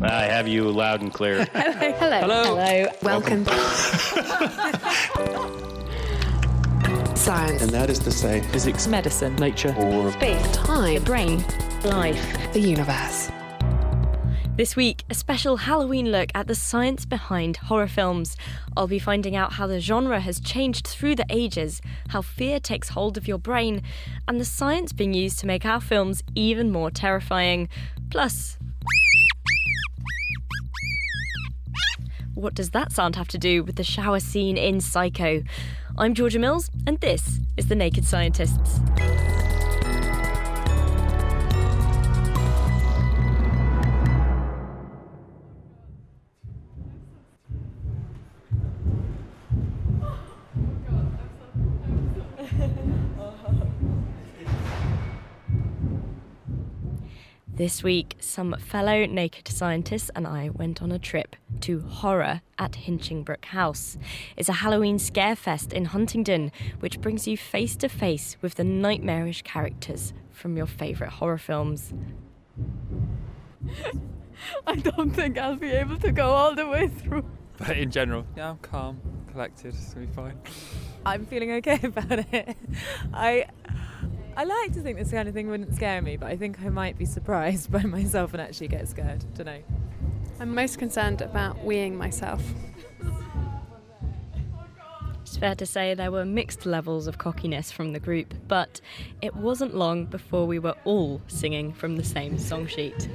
I have you loud and clear. Hello. Welcome. Science. And that is to say, physics, medicine, nature, or Space. Time. The brain. Life. The universe. This week, a special Halloween look at the science behind horror films. I'll be finding out how the genre has changed through the ages, how fear takes hold of your brain, and the science being used to make our films even more terrifying. Plus, what does that sound have to do with the shower scene in Psycho? I'm Georgia Mills, and this is The Naked Scientists. This week, some fellow naked scientists and I went on a trip to horror at Hinchingbrook House. It's a Halloween scare fest in Huntingdon, which brings you face to face with the nightmarish characters from your favourite horror films. I don't think I'll be able to go all the way through. But in general, yeah, I'm calm, collected, it's going to be fine. I'm feeling okay about it. I like to think this kind of thing wouldn't scare me, but I think I might be surprised by myself and actually get scared. Don't know. I'm most concerned about weeing myself. It's fair to say there were mixed levels of cockiness from the group, but it wasn't long before we were all singing from the same song sheet.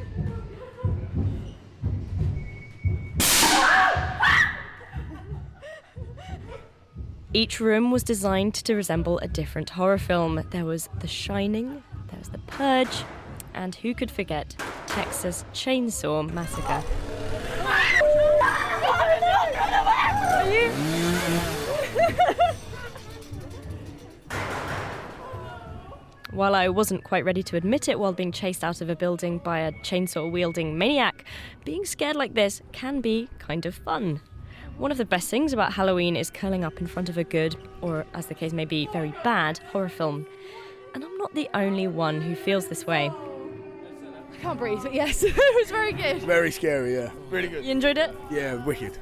Each room was designed to resemble a different horror film. There was The Shining, there was The Purge, and who could forget Texas Chainsaw Massacre. While I wasn't quite ready to admit it while being chased out of a building by a chainsaw-wielding maniac, being scared like this can be kind of fun. One of the best things about Halloween is curling up in front of a good, or as the case may be, very bad horror film. And I'm not the only one who feels this way. I can't breathe, but yes, it was very good. Very scary, yeah. Really good. You enjoyed it? Yeah, wicked.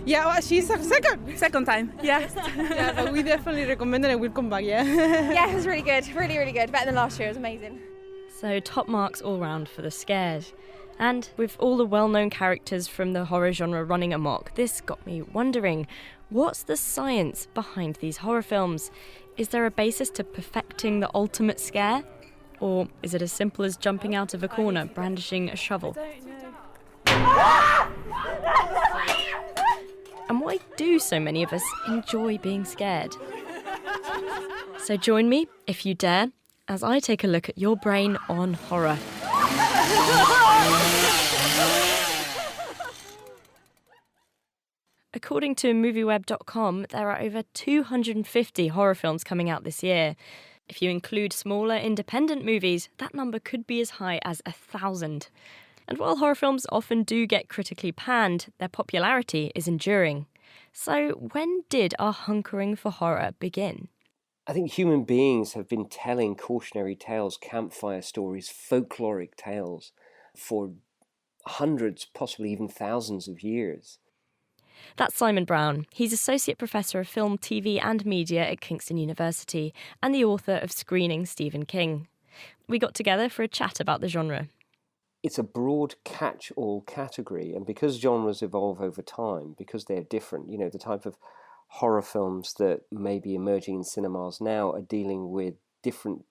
Yeah, well, she's second time, yes. Yeah, but we definitely recommend it and we'll come back, yeah. Yeah, it was really good, really good. Better than last year, it was amazing. So top marks all round for the scares. And with all the well-known characters from the horror genre running amok, this got me wondering, what's the science behind these horror films? Is there a basis to perfecting the ultimate scare? Or is it as simple as jumping out of a corner, brandishing a shovel? And why do so many of us enjoy being scared? So join me, if you dare, as I take a look at your brain on horror. According to MovieWeb.com, there are over 250 horror films coming out this year. If you include smaller independent movies, that number could be as high as 1,000. And while horror films often do get critically panned, their popularity is enduring. So when did our hunkering for horror begin? I think human beings have been telling cautionary tales, campfire stories, folkloric tales for hundreds, possibly even thousands of years. That's Simon Brown. He's Associate Professor of Film, TV and Media at Kingston University and the author of Screening Stephen King. We got together for a chat about the genre. It's a broad catch-all category, and because genres evolve over time, because they're different, the type of horror films that may be emerging in cinemas now are dealing with different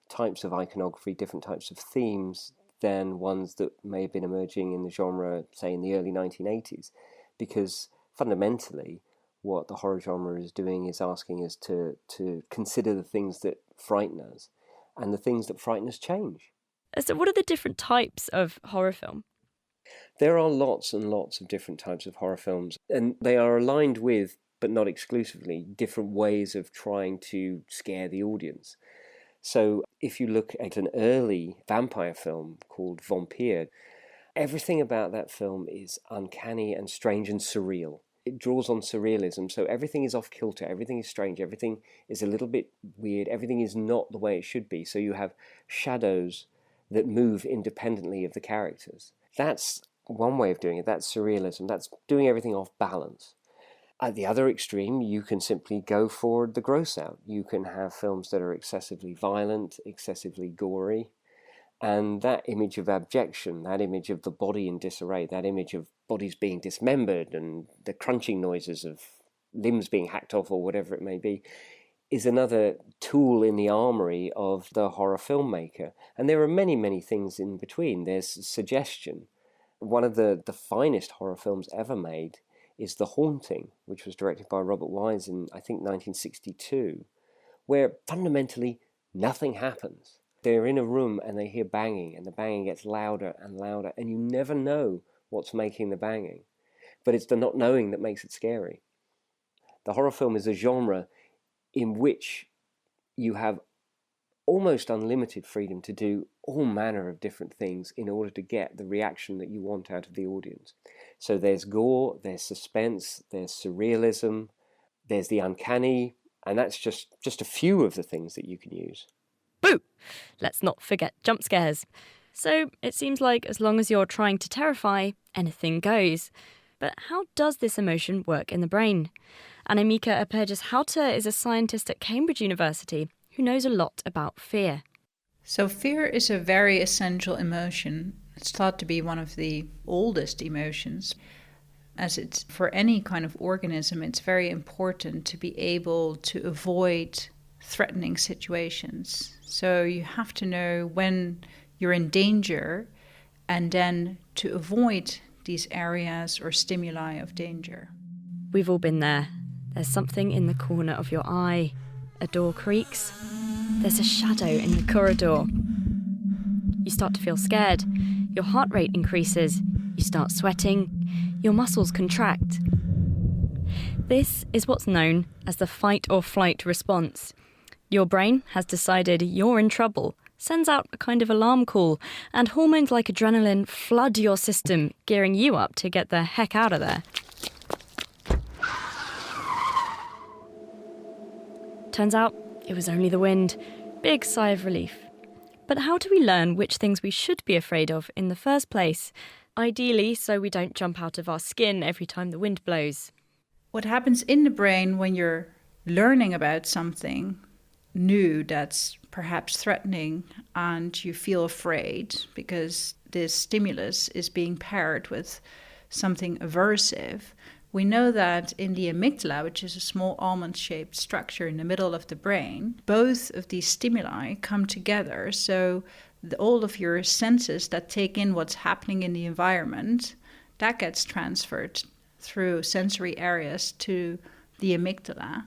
types of iconography, different types of themes than ones that may have been emerging in the genre, say, in the early 1980s. Because fundamentally, what the horror genre is doing is asking us to consider the things that frighten us, and the things that frighten us change. So what are the different types of horror film? There are lots and lots of different types of horror films, and they are aligned with, but not exclusively, different ways of trying to scare the audience. So if you look at an early vampire film called Vampire, everything about that film is uncanny and strange and surreal. It draws on surrealism, so everything is off kilter, everything is strange, everything is a little bit weird, everything is not the way it should be. So you have shadows that move independently of the characters. That's one way of doing it. That's surrealism. That's doing everything off balance. At the other extreme, you can simply go for the gross out. You can have films that are excessively violent, excessively gory, and that image of abjection, that image of the body in disarray, that image of bodies being dismembered and the crunching noises of limbs being hacked off or whatever it may be, is another tool in the armory of the horror filmmaker. And there are many, many things in between. There's suggestion. One of the finest horror films ever made is The Haunting, which was directed by Robert Wise in, I think, 1962, where fundamentally nothing happens. They're in a room and they hear banging, and the banging gets louder and louder, and you never know what's making the banging. But it's the not knowing that makes it scary. The horror film is a genre in which you have almost unlimited freedom to do all manner of different things in order to get the reaction that you want out of the audience. So there's gore, there's suspense, there's surrealism, there's the uncanny, and that's just a few of the things that you can use. Boo! Let's not forget jump scares. So it seems like as long as you're trying to terrify, anything goes. But how does this emotion work in the brain? Anamika Aperjas-Hauter is a scientist at Cambridge University who knows a lot about fear. So fear is a very essential emotion. It's thought to be one of the oldest emotions. As it's for any kind of organism, it's very important to be able to avoid threatening situations. So you have to know when you're in danger and then to avoid these areas or stimuli of danger. We've all been there. There's something in the corner of your eye. A door creaks. There's a shadow in the corridor. You start to feel scared. Your heart rate increases. You start sweating. Your muscles contract. This is what's known as the fight or flight response. Your brain has decided you're in trouble, sends out a kind of alarm call, and hormones like adrenaline flood your system, gearing you up to get the heck out of there. Turns out it was only the wind. Big sigh of relief. But how do we learn which things we should be afraid of in the first place? Ideally, so we don't jump out of our skin every time the wind blows. What happens in the brain when you're learning about something new that's perhaps threatening and you feel afraid because this stimulus is being paired with something aversive? We know that in the amygdala, which is a small almond-shaped structure in the middle of the brain, both of these stimuli come together. So all of your senses that take in what's happening in the environment, that gets transferred through sensory areas to the amygdala.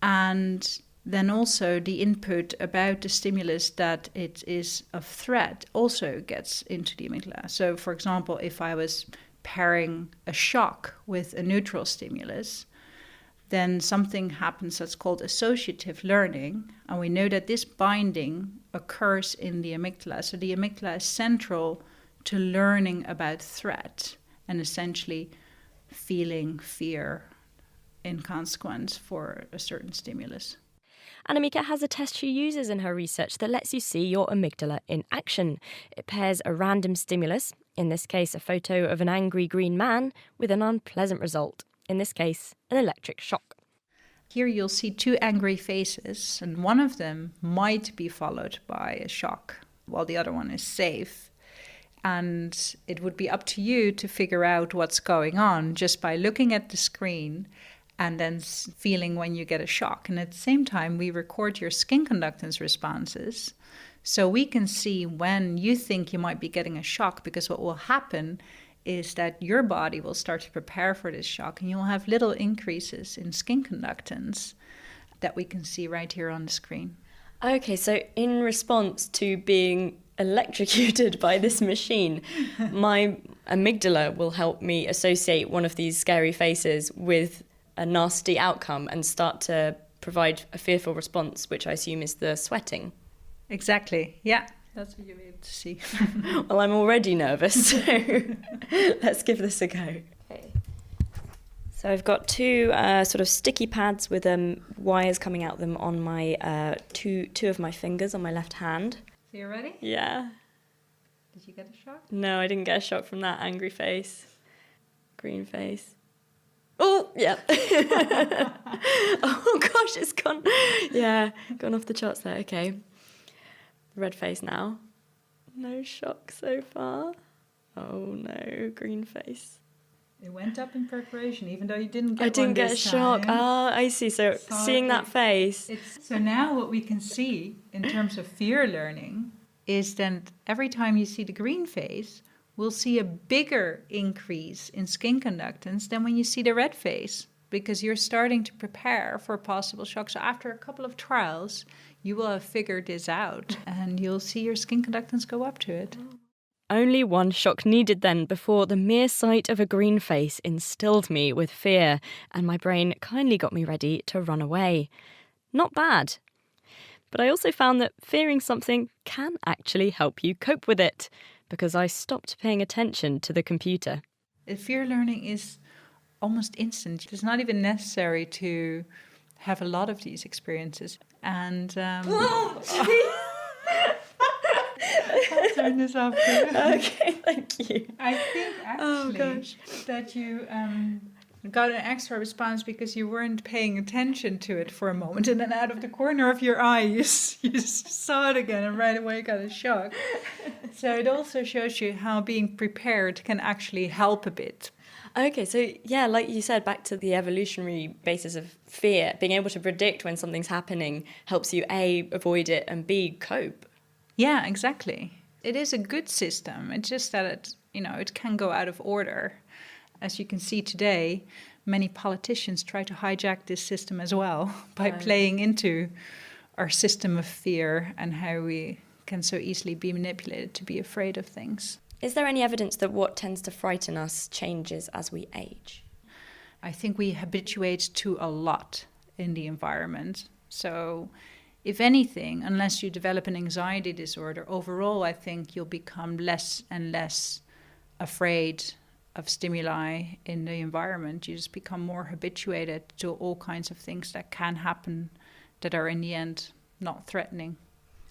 And then also the input about the stimulus that it is of threat also gets into the amygdala. So, for example, if I was pairing a shock with a neutral stimulus, then something happens that's called associative learning. And we know that this binding occurs in the amygdala. So the amygdala is central to learning about threat and essentially feeling fear in consequence for a certain stimulus. Anamika has a test she uses in her research that lets you see your amygdala in action. It pairs a random stimulus, in this case a photo of an angry green man, with an unpleasant result, in this case an electric shock. Here you'll see two angry faces, and one of them might be followed by a shock, while the other one is safe. And it would be up to you to figure out what's going on just by looking at the screen and then feeling when you get a shock. And at the same time, we record your skin conductance responses so we can see when you think you might be getting a shock, because what will happen is that your body will start to prepare for this shock and you'll have little increases in skin conductance that we can see right here on the screen. Okay, so in response to being electrocuted by this machine, my amygdala will help me associate one of these scary faces with a nasty outcome and start to provide a fearful response, which I assume is the sweating. Exactly, yeah. That's what you'll be able to see. Well, I'm already nervous, so let's give this a go. Okay. So I've got two sort of sticky pads with wires coming out them on my two of my fingers on my left hand. So you ready? Yeah. Did you get a shock? No, I didn't get a shock from that. Angry face. Green face. Oh, yeah. Oh, gosh, it's gone. Yeah, gone off the charts there. Okay. Red face now. No shock so far. Oh, no. Green face. It went up in preparation, even though you didn't get I didn't one get a this shock. time. Ah, I see. So seeing that face. So now what we can see in terms of fear learning is that every time you see the green face, we'll see a bigger increase in skin conductance than when you see the red face, because you're starting to prepare for a possible shock. So after a couple of trials, you will have figured this out and you'll see your skin conductance go up to it. Only one shock needed then before the mere sight of a green face instilled me with fear, and my brain kindly got me ready to run away. Not bad. But I also found that fearing something can actually help you cope with it, because I stopped paying attention to the computer. Fear learning is almost instant. It's not even necessary to have a lot of these experiences. And I'll turn this off for you. Okay, thank you. I think actually that you got an extra response because you weren't paying attention to it for a moment, and then out of the corner of your eye you saw it again and right away got a shock. So it also shows you how being prepared can actually help a bit. Okay, so yeah, like you said, back to the evolutionary basis of fear, being able to predict when something's happening helps you A, avoid it, and B, cope. Yeah, exactly. It is a good system. It's just that it can go out of order. As you can see today, many politicians try to hijack this system as well by playing into our system of fear and how we can so easily be manipulated to be afraid of things. Is there any evidence that what tends to frighten us changes as we age? I think we habituate to a lot in the environment. So if anything, unless you develop an anxiety disorder, overall I think you'll become less and less afraid of stimuli in the environment. You just become more habituated to all kinds of things that can happen that are in the end not threatening.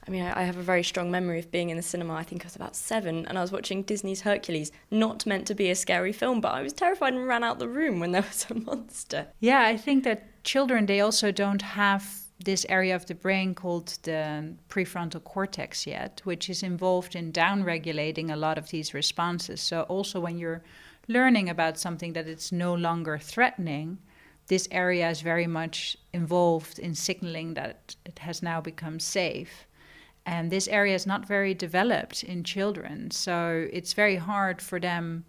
I mean, I have a very strong memory of being in the cinema. I think I was about 7 and I was watching Disney's Hercules, not meant to be a scary film, but I was terrified and ran out the room when there was a monster. Yeah, I think that children, they also don't have this area of the brain called the prefrontal cortex yet, which is involved in down-regulating a lot of these responses. So also when you're learning about something that it's no longer threatening, this area is very much involved in signaling that it has now become safe. And this area is not very developed in children, so it's very hard for them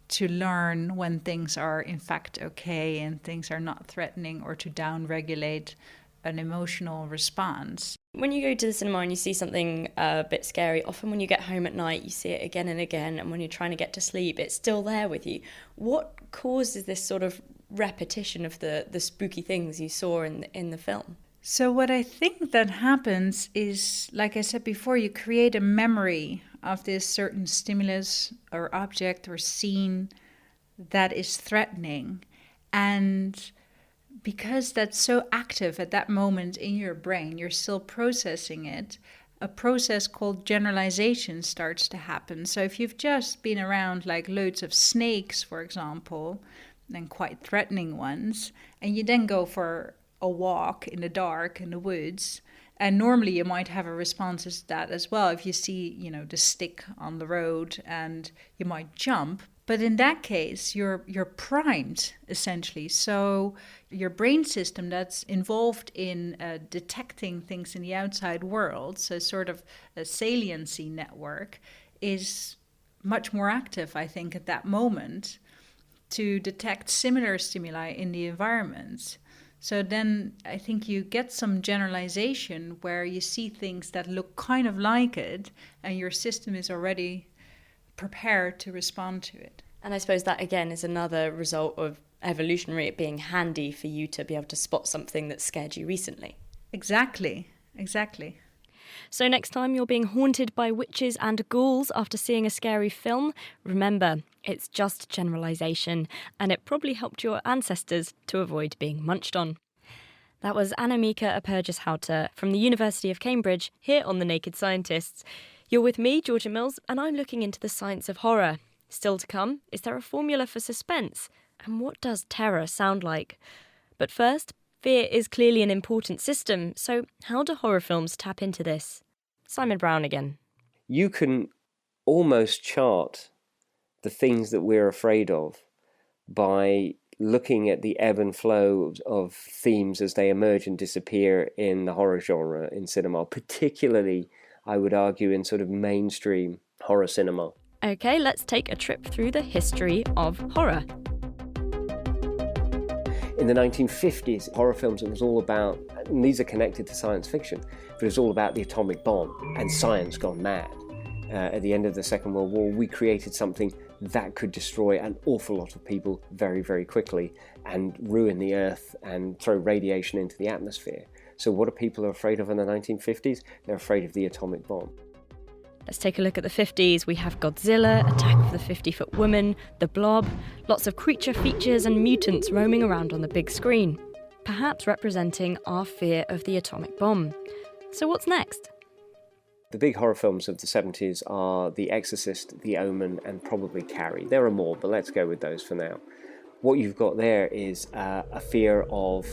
to learn when things are in fact okay and things are not threatening, or to down-regulate an emotional response. When you go to the cinema and you see something a bit scary, often when you get home at night you see it again and again, and when you're trying to get to sleep it's still there with you. What causes this sort of repetition of the spooky things you saw in the film? So what I think that happens is, like I said before, you create a memory of this certain stimulus or object or scene that is threatening. And because that's so active at that moment in your brain, you're still processing it, a process called generalization starts to happen. So if you've just been around like loads of snakes, for example, and quite threatening ones, and you then go for a walk in the dark in the woods, and normally you might have a response to that as well if you see, the stick on the road, and you might jump. But in that case, you're primed, essentially. So your brain system that's involved in detecting things in the outside world, so sort of a saliency network, is much more active, I think, at that moment to detect similar stimuli in the environment. So then I think you get some generalization where you see things that look kind of like it, and your system is already prepared to respond to it. And I suppose that again is another result of evolutionary, it being handy for you to be able to spot something that scared you recently. Exactly. So next time you're being haunted by witches and ghouls after seeing a scary film, remember, it's just generalisation, and it probably helped your ancestors to avoid being munched on. That was Annemieke Aperges-Houte from the University of Cambridge, here on The Naked Scientists. You're with me, Georgia Mills, and I'm looking into the science of horror. Still to come, is there a formula for suspense? And what does terror sound like? But first, fear is clearly an important system, so how do horror films tap into this? Simon Brown again. You can almost chart the things that we're afraid of by looking at the ebb and flow of themes as they emerge and disappear in the horror genre in cinema, particularly, I would argue, in sort of mainstream horror cinema. Okay, let's take a trip through the history of horror. In the 1950s, horror films, it was all about, and these are connected to science fiction, but it was all about the atomic bomb and science gone mad. At the end of the Second World War, we created something that could destroy an awful lot of people very, very quickly and ruin the earth and throw radiation into the atmosphere. So what are people afraid of in the 1950s? They're afraid of the atomic bomb. Let's take a look at the 50s. We have Godzilla, Attack of the 50-Foot Woman, The Blob, lots of creature features and mutants roaming around on the big screen, perhaps representing our fear of the atomic bomb. So what's next? The big horror films of the 70s are The Exorcist, The Omen, and probably Carrie. There are more, but let's go with those for now. What you've got there is a fear of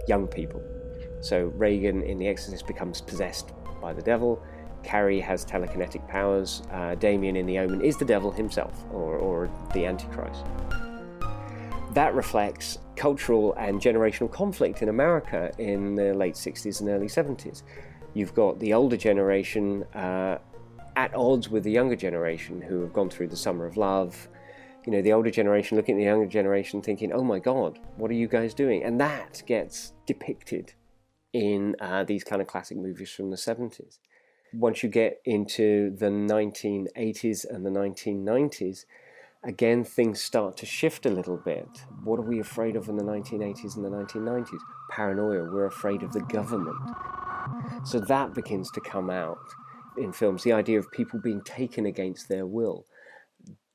young people. So Reagan in The Exorcist becomes possessed by the devil. Carrie has telekinetic powers. Damien in The Omen is the devil himself, or the Antichrist. That reflects cultural and generational conflict in America in the late 60s and early 70s. You've got the older generation at odds with the younger generation who have gone through the Summer of Love. You know, the older generation looking at the younger generation thinking, oh my God, what are you guys doing? And that gets depicted in these kind of classic movies from the 70s. Once you get into the 1980s and the 1990s, again, things start to shift a little bit. What are we afraid of in the 1980s and the 1990s? Paranoia, we're afraid of the government. So that begins to come out in films, the idea of people being taken against their will,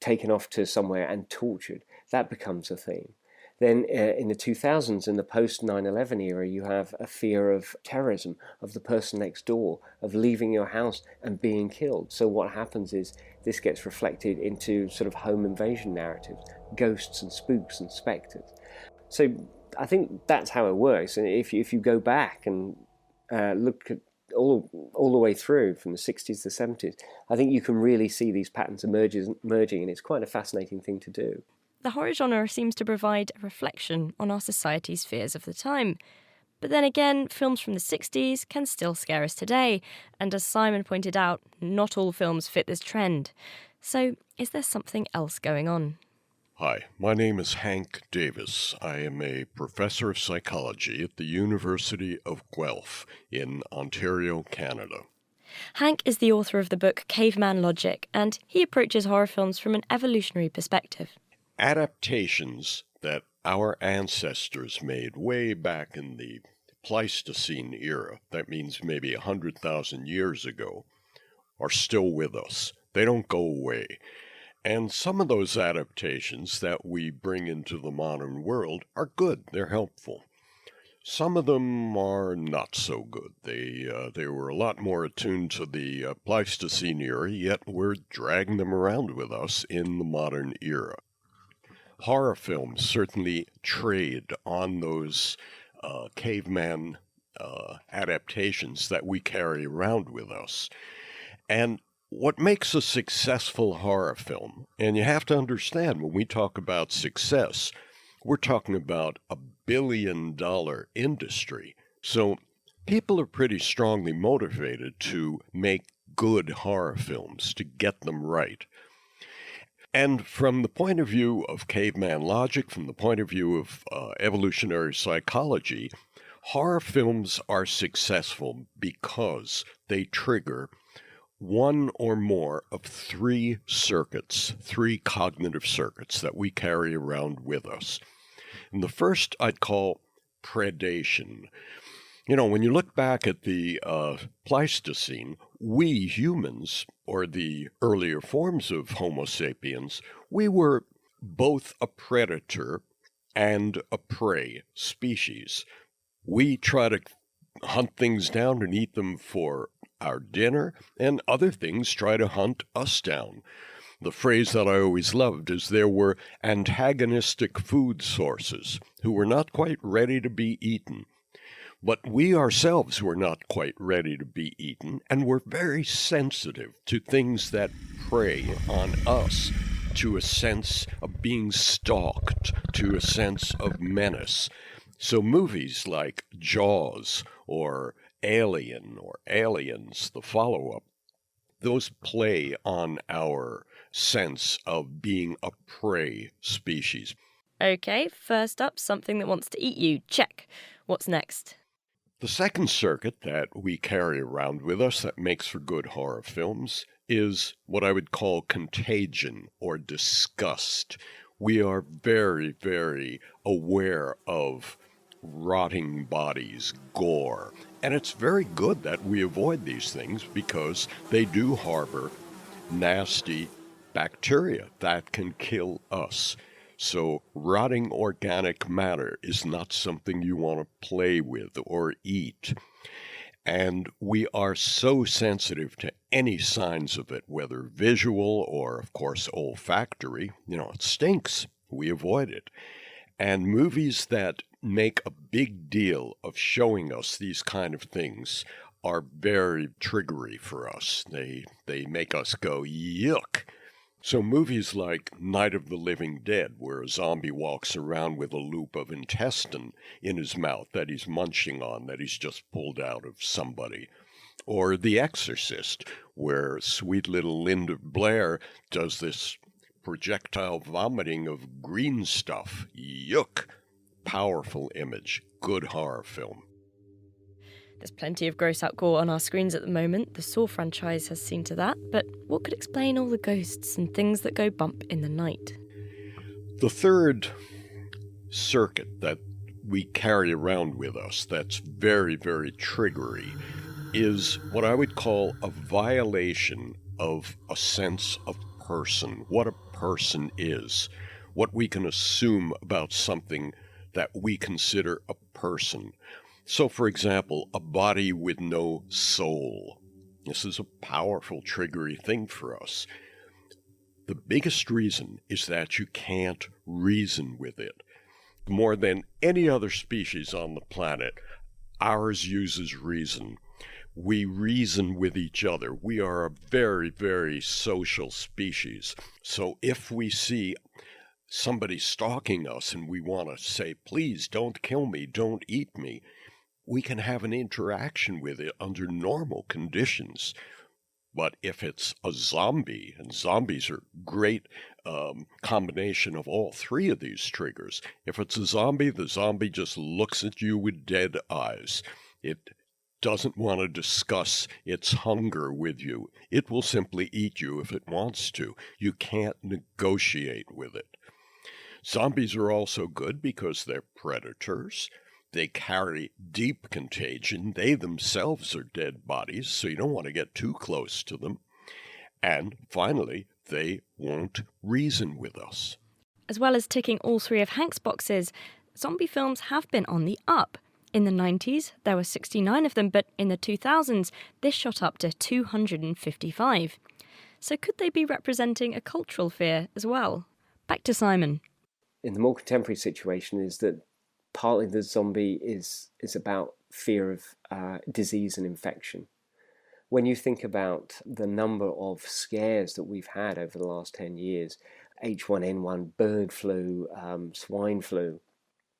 taken off to somewhere and tortured. That becomes a thing. Then in the 2000s, in the post-9/11 era, you have a fear of terrorism, of the person next door, of leaving your house and being killed. So what happens is this gets reflected into sort of home invasion narratives, ghosts and spooks and spectres. So I think that's how it works. And if you go back and look at all the way through from the 60s to the 70s, I think you can really see these patterns emerging, and it's quite a fascinating thing to do. The horror genre seems to provide a reflection on our society's fears of the time. But then again, films from the 60s can still scare us today, and as Simon pointed out, not all films fit this trend. So, is there something else going on? Hi, my name is Hank Davis. I am a professor of psychology at the University of Guelph in Ontario, Canada. Hank is the author of the book Caveman Logic, and he approaches horror films from an evolutionary perspective. Adaptations that our ancestors made way back in the Pleistocene era, that means maybe 100,000 years ago, are still with us. They don't go away. And some of those adaptations that we bring into the modern world are good. They're helpful. Some of them are not so good. They were a lot more attuned to the Pleistocene era, yet we're dragging them around with us in the modern era. Horror films certainly trade on those caveman adaptations that we carry around with us. And what makes a successful horror film, and you have to understand when we talk about success, we're talking about a billion-dollar industry. So people are pretty strongly motivated to make good horror films, to get them right. And from the point of view of caveman logic, from the point of view of evolutionary psychology, horror films are successful because they trigger one or more of three cognitive circuits that we carry around with us. And the first I'd call predation. You know, when you look back at the Pleistocene, we humans, or the earlier forms of Homo sapiens, we were both a predator and a prey species. We try to hunt things down and eat them for our dinner, and other things try to hunt us down. The phrase that I always loved is there were antagonistic food sources who were not quite ready to be eaten. But we ourselves were not quite ready to be eaten, and were very sensitive to things that prey on us, to a sense of being stalked, to a sense of menace. So movies like Jaws or Alien or Aliens, the follow-up, those play on our sense of being a prey species. Okay, first up, something that wants to eat you. Check. What's next? The second circuit that we carry around with us that makes for good horror films is what I would call contagion or disgust. We are very, very aware of rotting bodies, gore, and it's very good that we avoid these things because they do harbor nasty bacteria that can kill us. So rotting organic matter is not something you want to play with or eat. And we are so sensitive to any signs of it, whether visual or, of course, olfactory. It stinks. We avoid it. And movies that make a big deal of showing us these kind of things are very triggery for us. They make us go, yuck. So movies like Night of the Living Dead, where a zombie walks around with a loop of intestine in his mouth that he's munching on, that he's just pulled out of somebody. Or The Exorcist, where sweet little Linda Blair does this projectile vomiting of green stuff. Yuck! Powerful image. Good horror film. There's plenty of gross out gore on our screens at the moment. The Saw franchise has seen to that. But what could explain all the ghosts and things that go bump in the night? The third circuit that we carry around with us that's very, very triggery is what I would call a violation of a sense of person, what a person is, what we can assume about something that we consider a person. So, for example, a body with no soul. This is a powerful, triggery thing for us. The biggest reason is that you can't reason with it. More than any other species on the planet, ours uses reason. We reason with each other. We are a very, very social species. So if we see somebody stalking us and we want to say, please don't kill me, don't eat me, we can have an interaction with it under normal conditions. But if it's a zombie, and zombies are a great combination of all three of these triggers. If it's a zombie, the zombie just looks at you with dead eyes. It doesn't want to discuss its hunger with you. It will simply eat you if it wants to. You can't negotiate with it. Zombies are also good because they're predators. They carry deep contagion. They themselves are dead bodies, so you don't want to get too close to them. And finally, they won't reason with us. As well as ticking all three of Hank's boxes, zombie films have been on the up. In the 90s, there were 69 of them, but in the 2000s, this shot up to 255. So could they be representing a cultural fear as well? Back to Simon. In the more contemporary situation is that partly the zombie is about fear of disease and infection. When you think about the number of scares that we've had over the last 10 years, H1N1, bird flu, swine flu,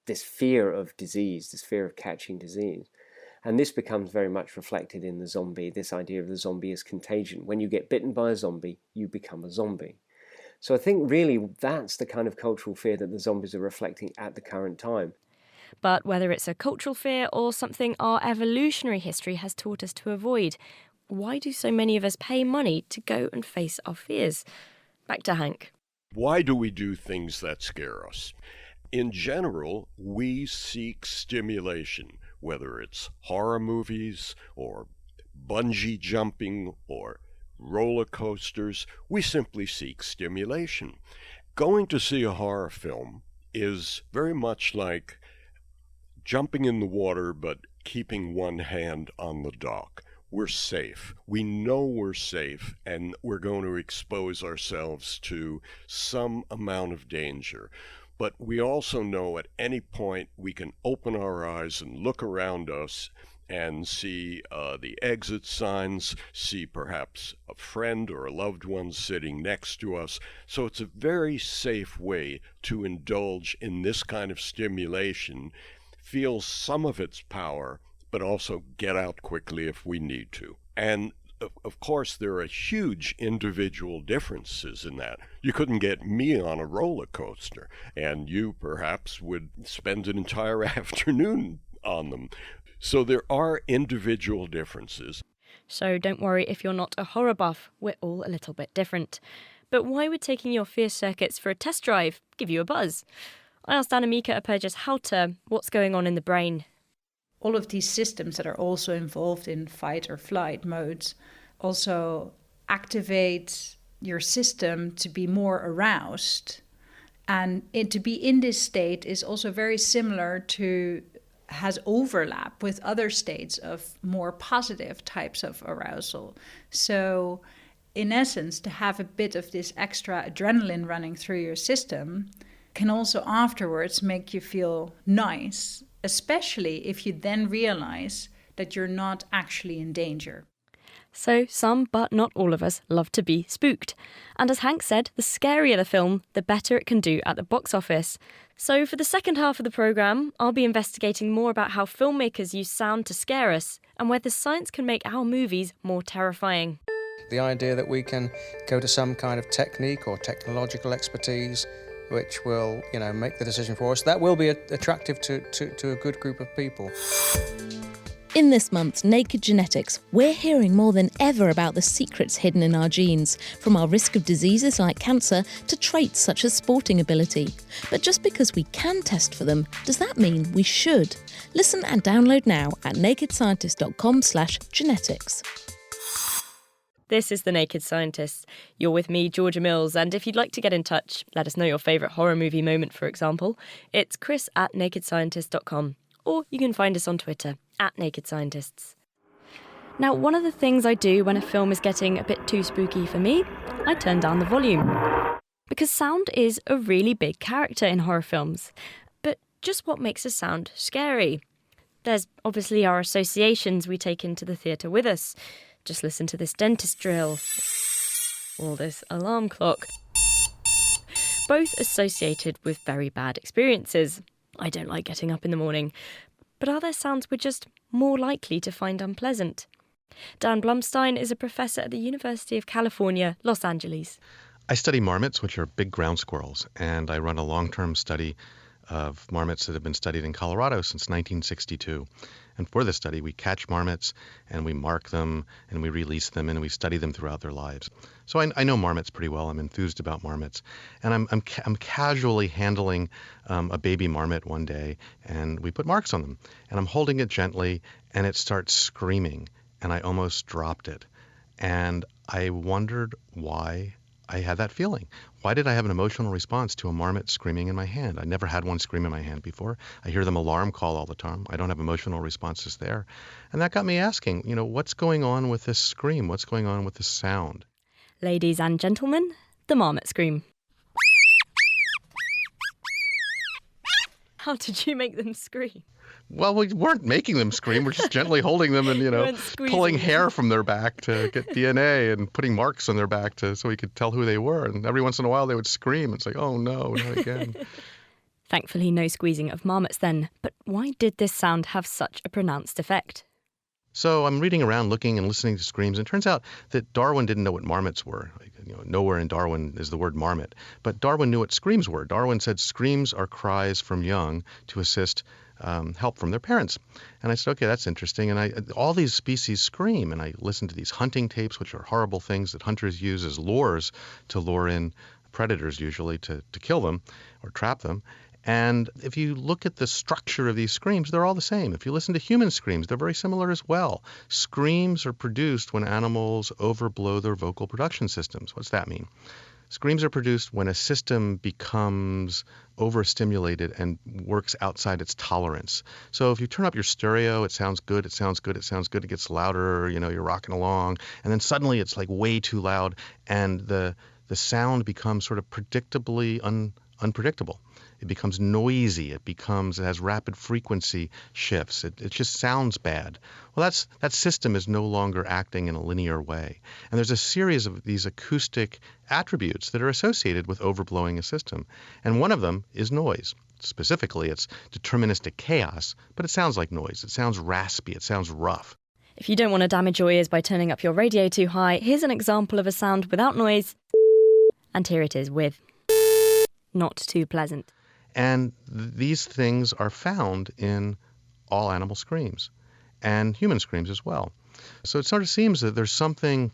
this fear of disease, this fear of catching disease. And this becomes very much reflected in the zombie, this idea of the zombie as contagion. When you get bitten by a zombie, you become a zombie. So I think really that's the kind of cultural fear that the zombies are reflecting at the current time. But whether it's a cultural fear or something our evolutionary history has taught us to avoid, why do so many of us pay money to go and face our fears? Back to Hank. Why do we do things that scare us? In general, we seek stimulation, whether it's horror movies or bungee jumping or roller coasters. We simply seek stimulation. Going to see a horror film is very much like jumping in the water but keeping one hand on the dock. we're safe. We know we're safe, and we're going to expose ourselves to some amount of danger. But we also know at any point we can open our eyes and look around us and see the exit signs, see perhaps a friend or a loved one sitting next to us. So it's a very safe way to indulge in this kind of stimulation, feel some of its power, but also get out quickly if we need to. And of course, there are huge individual differences in that. You couldn't get me on a roller coaster, and you perhaps would spend an entire afternoon on them. So there are individual differences. So don't worry if you're not a horror buff, we're all a little bit different. But why would taking your fear circuits for a test drive give you a buzz? I asked Annemieke Aperges-Houter what's going on in the brain. All of these systems that are also involved in fight or flight modes also activate your system to be more aroused. And to be in this state is also very similar to, has overlap with other states of more positive types of arousal. So in essence, to have a bit of this extra adrenaline running through your system can also afterwards make you feel nice, especially if you then realize that you're not actually in danger. So some, but not all of us, love to be spooked. And as Hank said, the scarier the film, the better it can do at the box office. So for the second half of the programme, I'll be investigating more about how filmmakers use sound to scare us and whether science can make our movies more terrifying. The idea that we can go to some kind of technique or technological expertise which will, make the decision for us, that will be attractive to a good group of people. In this month's Naked Genetics, we're hearing more than ever about the secrets hidden in our genes, from our risk of diseases like cancer to traits such as sporting ability. But just because we can test for them, does that mean we should? Listen and download now at nakedscientist.com/genetics. This is The Naked Scientists. You're with me, Georgia Mills, and if you'd like to get in touch, let us know your favourite horror movie moment, for example. It's chris@nakedscientist.com, or you can find us on Twitter, @nakedscientists. Now, one of the things I do when a film is getting a bit too spooky for me, I turn down the volume. Because sound is a really big character in horror films. But just what makes a sound scary? There's obviously our associations we take into the theatre with us. Just listen to this dentist drill, or this alarm clock. Both associated with very bad experiences. I don't like getting up in the morning. But are there sounds we're just more likely to find unpleasant? Dan Blumstein is a professor at the University of California, Los Angeles. I study marmots, which are big ground squirrels, and I run a long-term study of marmots that have been studied in Colorado since 1962. And for this study, we catch marmots and we mark them and we release them and we study them throughout their lives. So I know marmots pretty well. I'm enthused about marmots. And I'm casually handling a baby marmot one day, and we put marks on them. And I'm holding it gently, and it starts screaming, and I almost dropped it. And I wondered why I had that feeling. Why did I have an emotional response to a marmot screaming in my hand? I never had one scream in my hand before. I hear them alarm call all the time. I don't have emotional responses there. And that got me asking, what's going on with this scream? What's going on with this sound? Ladies and gentlemen, the marmot scream. How did you make them scream? Well, we weren't making them scream. We're just gently holding them and, pulling hair from their back to get DNA and putting marks on their back so we could tell who they were. And every once in a while they would scream. It's like, oh, no, not again. Thankfully, no squeezing of marmots then. But why did this sound have such a pronounced effect? So I'm reading around, looking and listening to screams, and it turns out that Darwin didn't know what marmots were. Nowhere in Darwin is the word marmot. But Darwin knew what screams were. Darwin said screams are cries from young to assist help from their parents. And I said, okay, that's interesting. And all these species scream. And I listened to these hunting tapes, which are horrible things that hunters use as lures to lure in predators, usually to kill them or trap them. And if you look at the structure of these screams, they're all the same. If you listen to human screams, they're very similar as well. Screams are produced when animals overblow their vocal production systems. What's that mean? Screams are produced when a system becomes overstimulated and works outside its tolerance. So if you turn up your stereo, it sounds good, it sounds good, it sounds good, it gets louder, you're rocking along, and then suddenly it's like way too loud, and the sound becomes sort of predictably unpredictable. It becomes noisy. It has rapid frequency shifts. It just sounds bad. Well, that system is no longer acting in a linear way. And there's a series of these acoustic attributes that are associated with overblowing a system. And one of them is noise. Specifically, it's deterministic chaos, but it sounds like noise. It sounds raspy. It sounds rough. If you don't want to damage your ears by turning up your radio too high, here's an example of a sound without noise. And here it is with. Not too pleasant. And these things are found in all animal screams and human screams as well. So it sort of seems that there's something,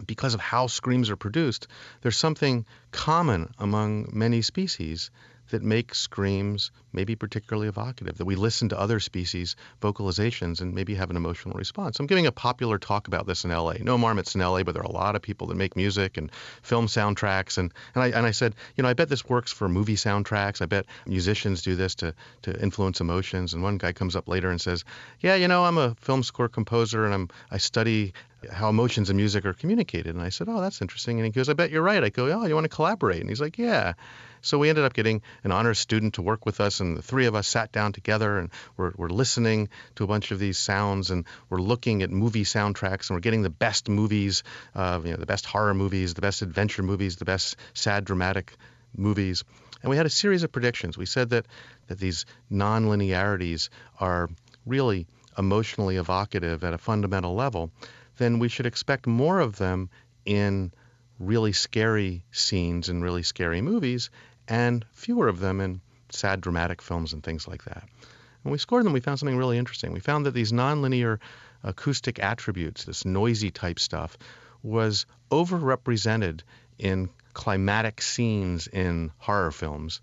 because of how screams are produced, there's something common among many species that make screams maybe particularly evocative, that we listen to other species' vocalizations and maybe have an emotional response. I'm giving a popular talk about this in L.A. No marmots in L.A., but there are a lot of people that make music and film soundtracks. And I said, I bet this works for movie soundtracks. I bet musicians do this to influence emotions. And one guy comes up later and says, yeah, I'm a film score composer and I study how emotions and music are communicated. And I said, oh, that's interesting. And he goes, I bet you're right. I go, oh, you want to collaborate? And he's like, yeah. So we ended up getting an honors student to work with us, and the three of us sat down together, and we're listening to a bunch of these sounds, and we're looking at movie soundtracks, and we're getting the best movies, the best horror movies, the best adventure movies, the best sad dramatic movies. And we had a series of predictions. We said that these non-linearities are really emotionally evocative at a fundamental level. Then we should expect more of them in really scary scenes and really scary movies, and fewer of them in sad dramatic films and things like that. When we scored them, we found something really interesting. We found that these nonlinear acoustic attributes, this noisy type stuff, was overrepresented in climatic scenes in horror films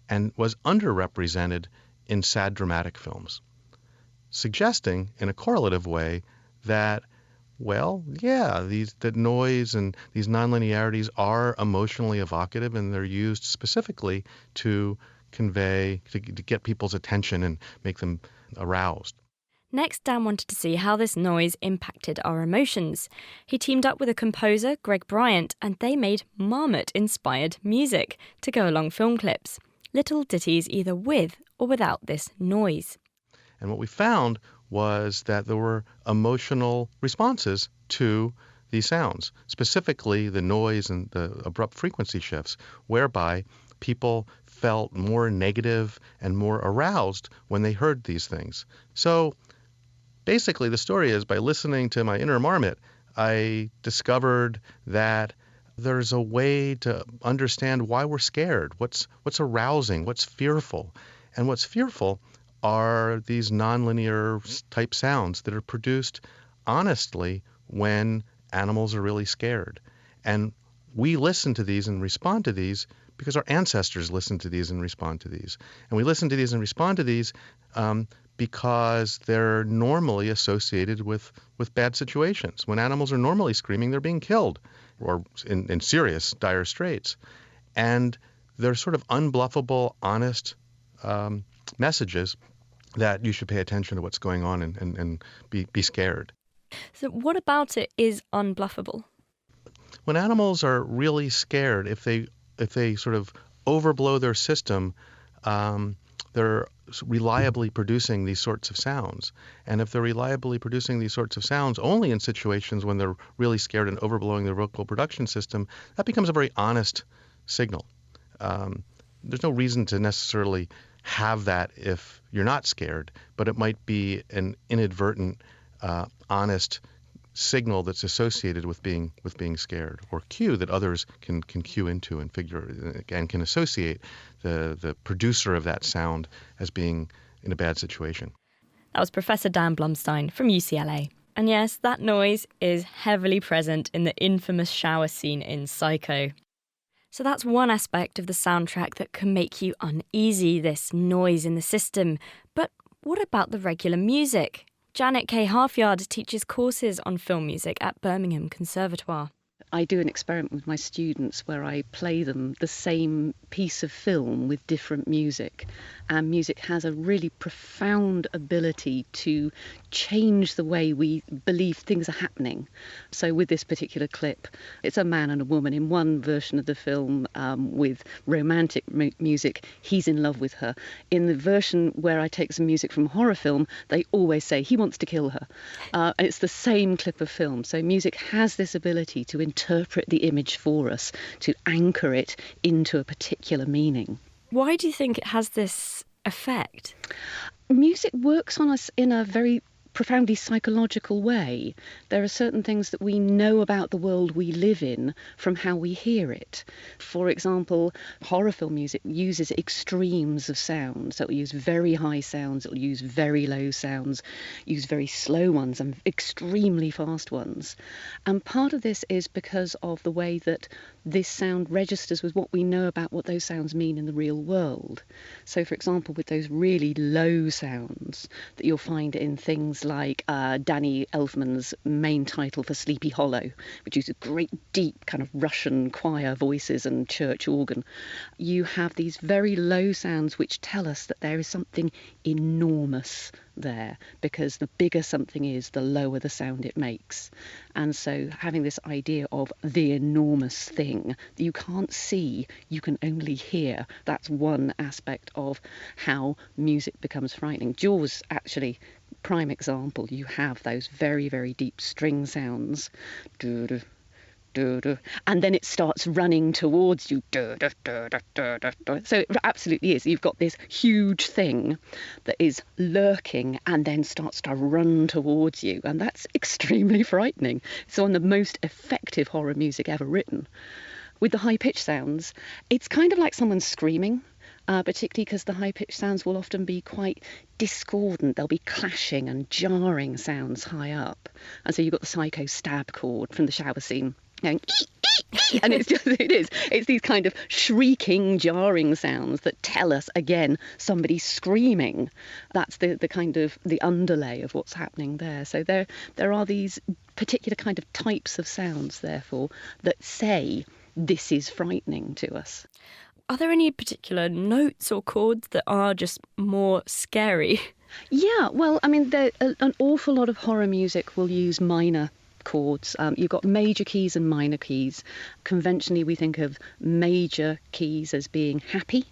and was underrepresented in sad dramatic films, suggesting in a correlative way that the noise and these nonlinearities are emotionally evocative, and they're used specifically to convey, to get people's attention and make them aroused. Next, Dan wanted to see how this noise impacted our emotions. He teamed up with a composer, Greg Bryant, and they made marmot-inspired music to go along film clips. Little ditties either with or without this noise. And what we found was that there were emotional responses to these sounds, specifically the noise and the abrupt frequency shifts, whereby people felt more negative and more aroused when they heard these things. So basically the story is, by listening to my inner marmot, I discovered that there's a way to understand why we're scared, what's arousing, what's fearful. And what's fearful are these nonlinear type sounds that are produced honestly when animals are really scared. And we listen to these and respond to these because our ancestors listened to these and respond to these. And we listen to these and respond to these because they're normally associated with bad situations. When animals are normally screaming, they're being killed or in serious, dire straits. And they're sort of unbluffable, honest messages that you should pay attention to what's going on and be scared. So what about it is unbluffable? When animals are really scared, if they sort of overblow their system, they're reliably producing these sorts of sounds. And if they're reliably producing these sorts of sounds only in situations when they're really scared and overblowing their vocal production system, that becomes a very honest signal. There's no reason to necessarily have that if you're not scared, but it might be an inadvertent, honest signal that's associated with being scared, or cue that others can cue into and figure and can associate the producer of that sound as being in a bad situation. That was Professor Dan Blumstein from UCLA. And yes, that noise is heavily present in the infamous shower scene in Psycho. So that's one aspect of the soundtrack that can make you uneasy, this noise in the system. But what about the regular music? Janet K. Halfyard teaches courses on film music at Birmingham Conservatoire. I do an experiment with my students where I play them the same piece of film with different music. And music has a really profound ability to change the way we believe things are happening. So with this particular clip, it's a man and a woman in one version of the film with romantic music. He's in love with her. In the version where I take some music from a horror film, they always say he wants to kill her. And it's the same clip of film. So music has this ability to interpret the image for us, to anchor it into a particular meaning. Why do you think it has this effect? Music works on us in a very profoundly psychological way. There are certain things that we know about the world we live in from how we hear it. For example, horror film music uses extremes of sound. So it will use very high sounds, it will use very low sounds, use very slow ones and extremely fast ones. And part of this is because of the way that this sound registers with what we know about what those sounds mean in the real world. So for example, with those really low sounds that you'll find in things like Danny Elfman's main title for Sleepy Hollow, which uses great deep kind of Russian choir voices and church organ, you have these very low sounds which tell us that there is something enormous there, because the bigger something is, the lower the sound it makes. And so having this idea of the enormous thing that you can't see, you can only hear, that's one aspect of how music becomes frightening. Jaws, actually, prime example. You have those very, very deep string sounds, and then it starts running towards you. So it absolutely is. You've got this huge thing that is lurking and then starts to run towards you, and that's extremely frightening. It's one of the most effective horror music ever written. With the high-pitched sounds, it's kind of like someone screaming. Particularly because the high-pitched sounds will often be quite discordant. There'll be clashing and jarring sounds high up. And so you've got the psycho stab chord from the shower scene going and it's these kind of shrieking, jarring sounds that tell us, again, somebody's screaming. That's the kind of the underlay of what's happening there. So there are these particular kind of types of sounds, therefore, that say this is frightening to us. Are there any particular notes or chords that are just more scary? Yeah, well, I mean, an awful lot of horror music will use minor chords. You've got major keys and minor keys. Conventionally, we think of major keys as being happy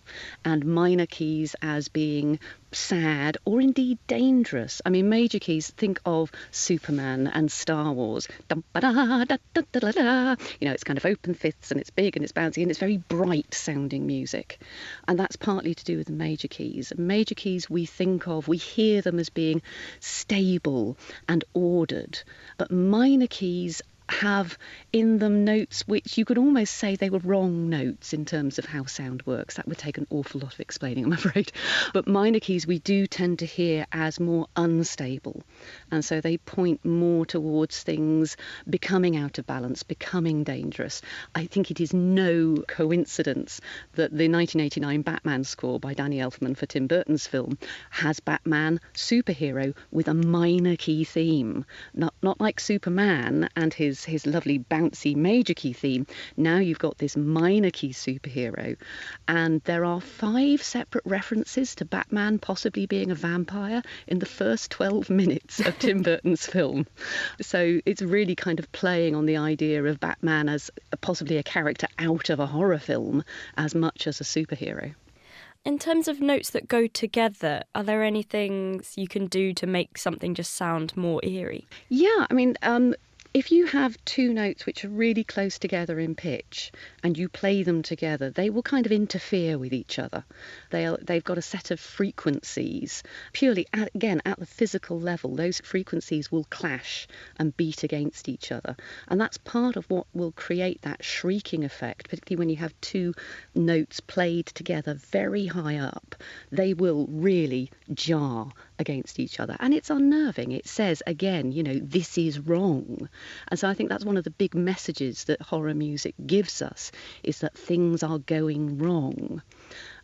and minor keys as being sad or indeed dangerous. I mean, major keys, think of Superman and Star Wars. You know, it's kind of open fifths and it's big and it's bouncy and it's very bright sounding music. And that's partly to do with the major keys. Major keys we hear them as being stable and ordered. But minor keys have in them notes which you could almost say they were wrong notes in terms of how sound works. That would take an awful lot of explaining, I'm afraid. But minor keys we do tend to hear as more unstable. And so they point more towards things becoming out of balance, becoming dangerous. I think it is no coincidence that the 1989 Batman score by Danny Elfman for Tim Burton's film has Batman superhero with a minor key theme. Not like Superman and his lovely bouncy major key theme. Now you've got this minor key superhero, and there are 5 separate references to Batman possibly being a vampire in the first 12 minutes of Tim Burton's film. So it's really kind of playing on the idea of Batman as possibly a character out of a horror film as much as a superhero. In terms of notes that go together, are there any things you can do to make something just sound more eerie? Yeah, I mean, if you have 2 notes which are really close together in pitch and you play them together, they will kind of interfere with each other. They've got a set of frequencies. Purely, at the physical level, those frequencies will clash and beat against each other. And that's part of what will create that shrieking effect, particularly when you have 2 notes played together very high up. They will really jar against each other. And it's unnerving. It says, again, you know, this is wrong. And so I think that's one of the big messages that horror music gives us, is that things are going wrong.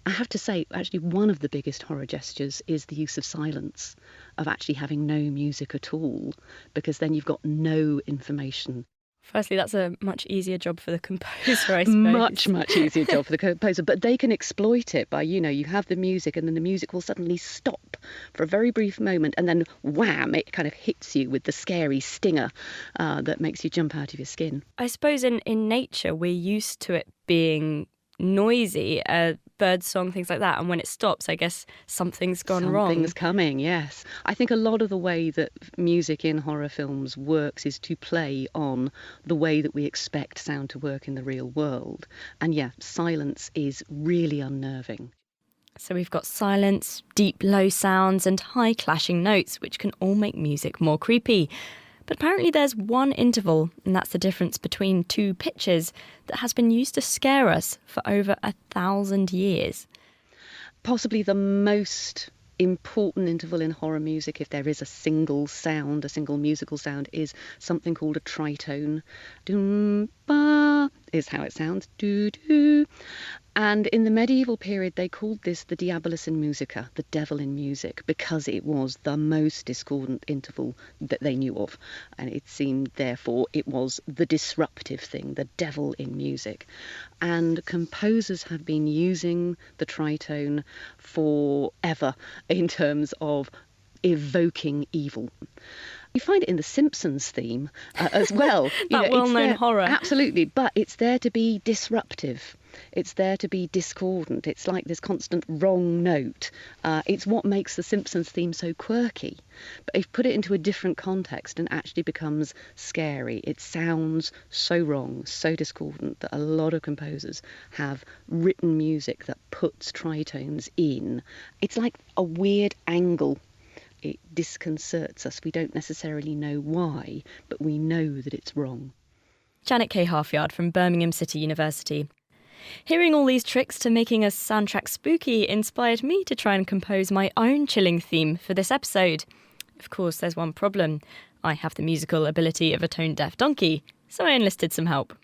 I have to say, actually, one of the biggest horror gestures is the use of silence, of actually having no music at all, because then you've got no information. Firstly, that's a much easier job for the composer, I suppose. Much easier job for the composer, but they can exploit it by, you have the music and then the music will suddenly stop for a very brief moment and then wham, it kind of hits you with the scary stinger that makes you jump out of your skin. I suppose in nature, we're used to it being noisy, bird song, things like that, and when it stops, I guess something's gone wrong. Something's coming, yes. I think a lot of the way that music in horror films works is to play on the way that we expect sound to work in the real world. And yeah, silence is really unnerving. So we've got silence, deep low sounds and high clashing notes, which can all make music more creepy. But apparently there's one interval, and that's the difference between two pitches, that has been used to scare us for over 1,000 years. Possibly the most important interval in horror music, if there is a single sound, a single musical sound, is something called a tritone. Doom, ba, is how it sounds. Do, do. And in the medieval period, they called this the Diabolus in Musica, the devil in music, because it was the most discordant interval that they knew of. And it seemed, therefore, it was the disruptive thing, the devil in music. And composers have been using the tritone forever in terms of evoking evil. You find it in the Simpsons theme as well. That well-known horror. Absolutely, but it's there to be disruptive. It's there to be discordant. It's like this constant wrong note. It's what makes the Simpsons theme so quirky. But if you put it into a different context, it actually becomes scary. It sounds so wrong, so discordant, that a lot of composers have written music that puts tritones in. It's like a weird angle. It disconcerts us. We don't necessarily know why, but we know that it's wrong. Janet K. Halfyard from Birmingham City University. Hearing all these tricks to making a soundtrack spooky inspired me to try and compose my own chilling theme for this episode. Of course, there's one problem. I have the musical ability of a tone-deaf donkey, so I enlisted some help.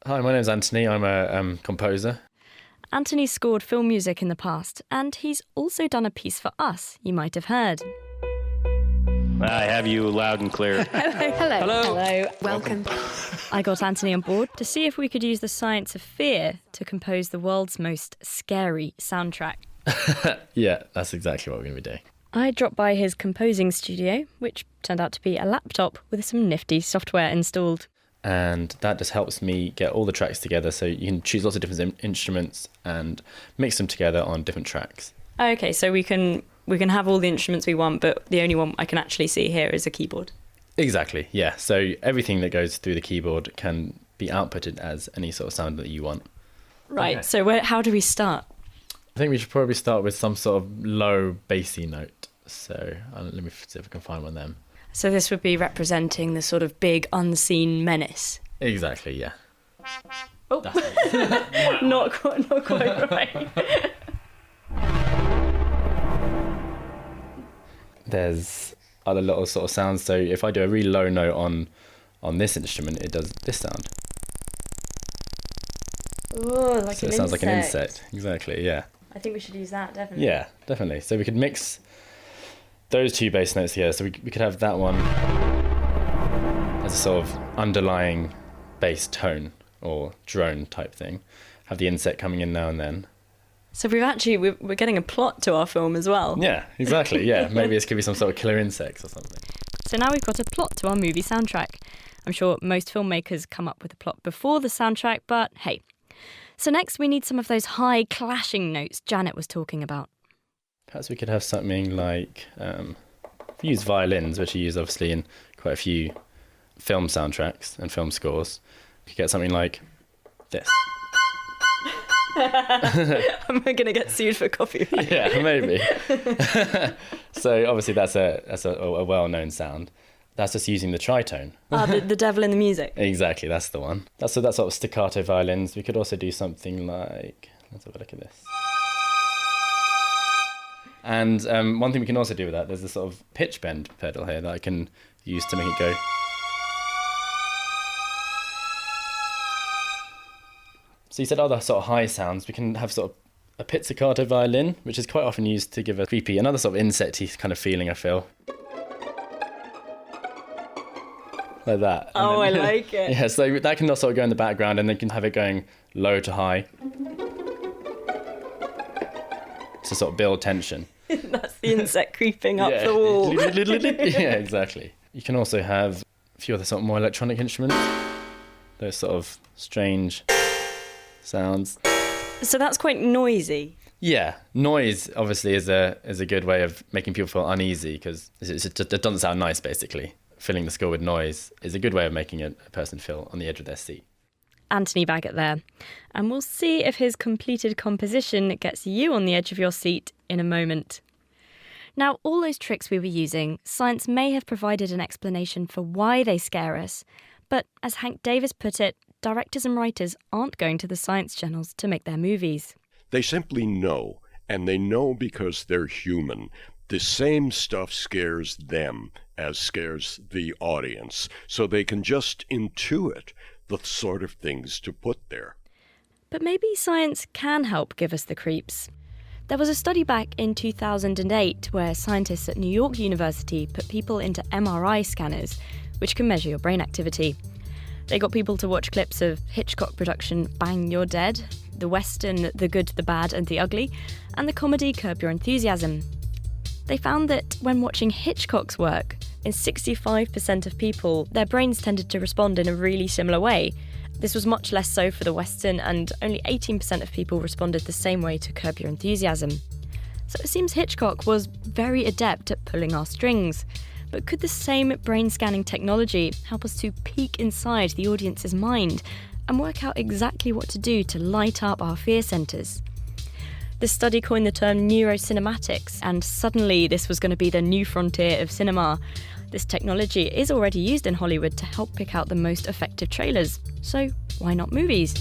Hi, my name's Anthony. I'm a composer. Anthony's scored film music in the past, and he's also done a piece for us, you might have heard. I have you loud and clear. Hello. Welcome. I got Anthony on board to see if we could use the science of fear to compose the world's most scary soundtrack. Yeah, that's exactly what we're going to be doing. I dropped by his composing studio, which turned out to be a laptop with some nifty software installed. And that just helps me get all the tracks together, so you can choose lots of different instruments and mix them together on different tracks. Okay, so we can have all the instruments we want, but the only one I can actually see here is a keyboard. Exactly, yeah. So everything that goes through the keyboard can be outputted as any sort of sound that you want. Right, Okay. so how do we start? I think we should probably start with some sort of low bassy note. So let me see if I can find one then. So this would be representing the sort of big unseen menace. Exactly, yeah. Oh, not quite right. There's other little sort of sounds. So if I do a really low note on this instrument, it does this sound. Oh, like so it sounds like an insect. Exactly, yeah. I think we should use that, definitely. Yeah, definitely. So we could mix those two bass notes together. So we could have that one as a sort of underlying bass tone or drone type thing. Have the insect coming in now and then. So we're getting a plot to our film as well. Yeah, exactly, yeah. Maybe this could be some sort of killer insects or something. So now we've got a plot to our movie soundtrack. I'm sure most filmmakers come up with a plot before the soundtrack, but hey. So next we need some of those high clashing notes Janet was talking about. Perhaps we could have something like, we use violins, which are used obviously in quite a few film soundtracks and film scores. We could get something like this. Am I going to get sued for copyright? Yeah, maybe. So obviously that's a well-known sound. That's just using the tritone. The devil in the music. Exactly, that's the one. That's sort of staccato violins. We could also do something like, let's have a look at this. And one thing we can also do with that, there's this sort of pitch bend pedal here that I can use to make it go. So you said other sort of high sounds. We can have sort of a pizzicato violin, which is quite often used to give a creepy, another sort of insecty kind of feeling, I feel. like that. And I like it. Yeah, so that can also go in the background, and then you can have it going low to high to sort of build tension. That's the insect creeping up the wall. Yeah, exactly. You can also have a few other sort of more electronic instruments, those sort of strange sounds. So that's quite noisy. Yeah, noise obviously is a good way of making people feel uneasy, because it doesn't sound nice, basically. Filling the score with noise is a good way of making a person feel on the edge of their seat. Anthony Baggett there. And we'll see if his completed composition gets you on the edge of your seat in a moment. Now, all those tricks we were using, science may have provided an explanation for why they scare us. But as Hank Davis put it, directors and writers aren't going to the science journals to make their movies. They simply know, and they know because they're human. The same stuff scares them as scares the audience, so they can just intuit the sort of things to put there. But maybe science can help give us the creeps. There was a study back in 2008 where scientists at New York University put people into MRI scanners, which can measure your brain activity. They got people to watch clips of Hitchcock production Bang, You're Dead, the Western The Good, the Bad and the Ugly, and the comedy Curb Your Enthusiasm. They found that when watching Hitchcock's work, in 65% of people, their brains tended to respond in a really similar way. This was much less so for the Western, and only 18% of people responded the same way to Curb Your Enthusiasm. So it seems Hitchcock was very adept at pulling our strings. But could the same brain scanning technology help us to peek inside the audience's mind and work out exactly what to do to light up our fear centres? This study coined the term neurocinematics, and suddenly this was going to be the new frontier of cinema. This technology is already used in Hollywood to help pick out the most effective trailers, so why not movies?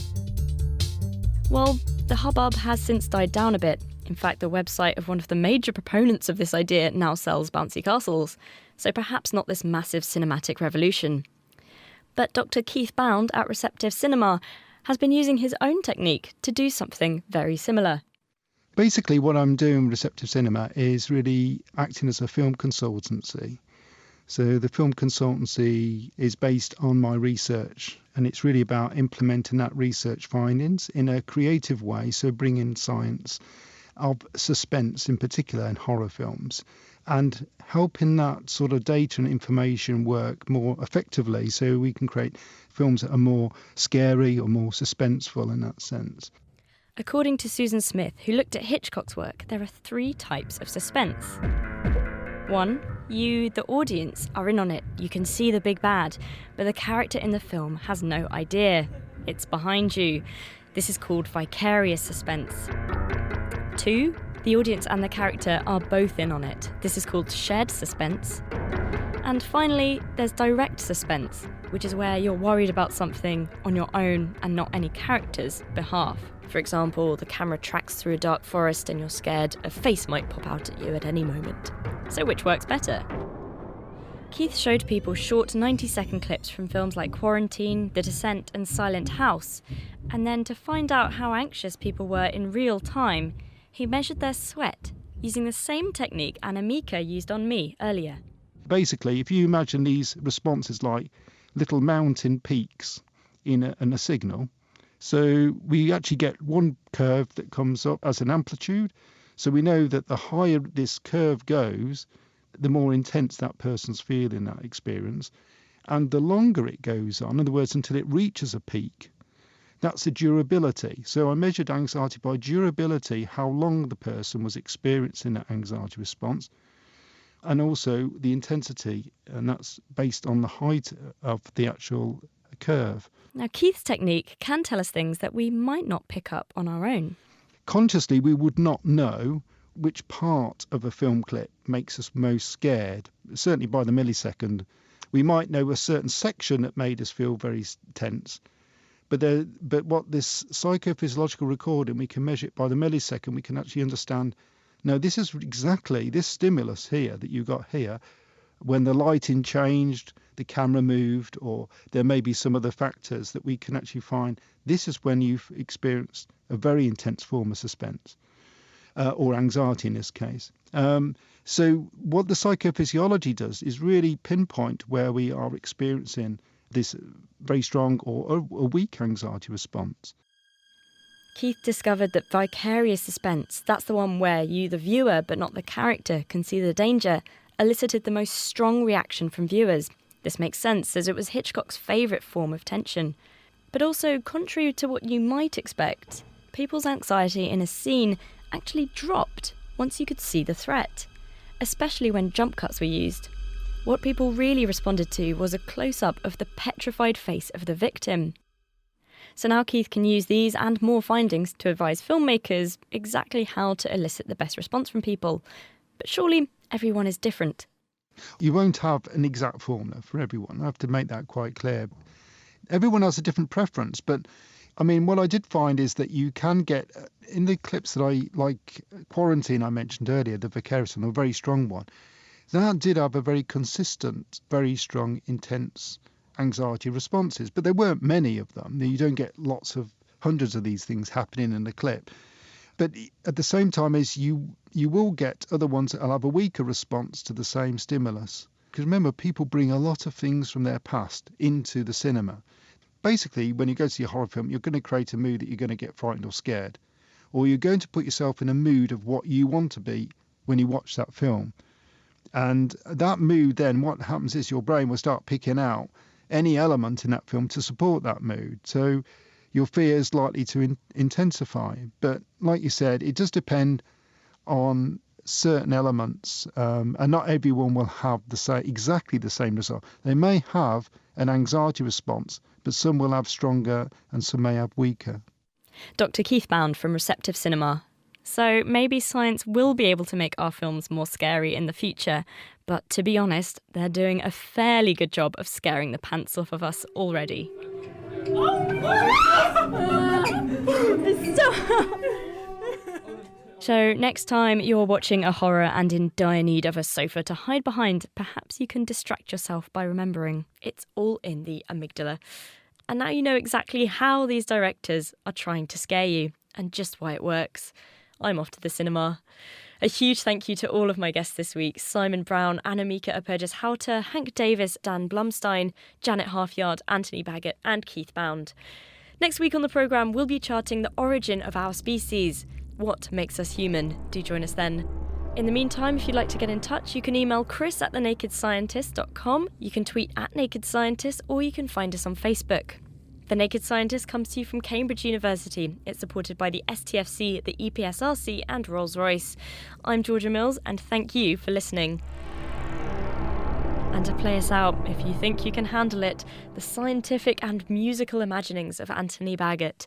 Well, the hubbub has since died down a bit. In fact, the website of one of the major proponents of this idea now sells bouncy castles, so perhaps not this massive cinematic revolution. But Dr. Keith Bound at Receptive Cinema has been using his own technique to do something very similar. Basically, what I'm doing with Receptive Cinema is really acting as a film consultancy. So the film consultancy is based on my research, and it's really about implementing that research findings in a creative way, so bringing science of suspense in particular in horror films, and helping that sort of data and information work more effectively so we can create films that are more scary or more suspenseful in that sense. According to Susan Smith, who looked at Hitchcock's work, there are 3 types of suspense. 1, you, the audience, are in on it. You can see the big bad, but the character in the film has no idea. It's behind you. This is called vicarious suspense. 2, the audience and the character are both in on it. This is called shared suspense. And finally, there's direct suspense, which is where you're worried about something on your own and not any character's behalf. For example, the camera tracks through a dark forest and you're scared a face might pop out at you at any moment. So which works better? Keith showed people short 90-second clips from films like Quarantine, The Descent and Silent House, and then to find out how anxious people were in real time, he measured their sweat using the same technique Anna Mika used on me earlier. Basically, if you imagine these responses like little mountain peaks in a signal, so we actually get one curve that comes up as an amplitude. So we know that the higher this curve goes, the more intense that person's feeling that experience. And the longer it goes on, in other words, until it reaches a peak, that's the durability. So I measured anxiety by durability, how long the person was experiencing that anxiety response, and also the intensity, and that's based on the height of the actual curve. Now, Keith's technique can tell us things that we might not pick up on our own. Consciously, we would not know which part of a film clip makes us most scared, certainly by the millisecond. We might know a certain section that made us feel very tense, but what this psychophysiological recording, we can measure it by the millisecond. We can actually understand, no, this is exactly this stimulus here that you got here. When the lighting changed, the camera moved, or there may be some other factors that we can actually find, this is when you've experienced a very intense form of suspense. or anxiety in this case. So what the psychophysiology does is really pinpoint where we are experiencing this very strong or a weak anxiety response. Keith discovered that vicarious suspense, that's the one where you, the viewer, but not the character, can see the danger, elicited the most strong reaction from viewers. This makes sense, as it was Hitchcock's favourite form of tension. But also, contrary to what you might expect, people's anxiety in a scene actually dropped once you could see the threat, especially when jump cuts were used. What people really responded to was a close-up of the petrified face of the victim. So now Keith can use these and more findings to advise filmmakers exactly how to elicit the best response from people. But surely everyone is different. You won't have an exact formula for everyone. I have to make that quite clear. Everyone has a different preference, but I mean, what I did find is that you can get, in the clips that I like, Quarantine I mentioned earlier, the vicarious one, a very strong one, that did have a very consistent, very strong, intense anxiety responses, but there weren't many of them. You don't get hundreds of these things happening in the clip. But at the same time as you will get other ones that will have a weaker response to the same stimulus. Because remember, people bring a lot of things from their past into the cinema. Basically, when you go to see a horror film, you're going to create a mood that you're going to get frightened or scared. Or you're going to put yourself in a mood of what you want to be when you watch that film. And that mood then, what happens is your brain will start picking out any element in that film to support that mood. So your fear is likely to intensify. But like you said, it does depend on certain elements, and not everyone will have exactly the same result. They may have an anxiety response, but some will have stronger and some may have weaker. Dr. Keith Bound from Receptive Cinema. So maybe science will be able to make our films more scary in the future, but to be honest, they're doing a fairly good job of scaring the pants off of us already. So next time you're watching a horror and in dire need of a sofa to hide behind, perhaps you can distract yourself by remembering it's all in the amygdala. And now you know exactly how these directors are trying to scare you and just why it works. I'm off to the cinema. A huge thank you to all of my guests this week: Simon Brown, Annemieke Aperges-Houter, Hank Davis, Dan Blumstein, Janet Halfyard, Anthony Baggett and Keith Bound. Next week on the programme, we'll be charting the origin of our species. What makes us human? Do join us then. In the meantime, if you'd like to get in touch, you can email chris@thenakedscientist.com, you can tweet @nakedscientist, or you can find us on Facebook. The Naked Scientist comes to you from Cambridge University. It's supported by the STFC, the EPSRC and Rolls-Royce. I'm Georgia Mills, and thank you for listening. And to play us out, if you think you can handle it, the scientific and musical imaginings of Anthony Baggett.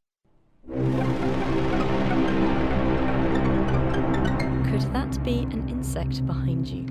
Could that be an insect behind you?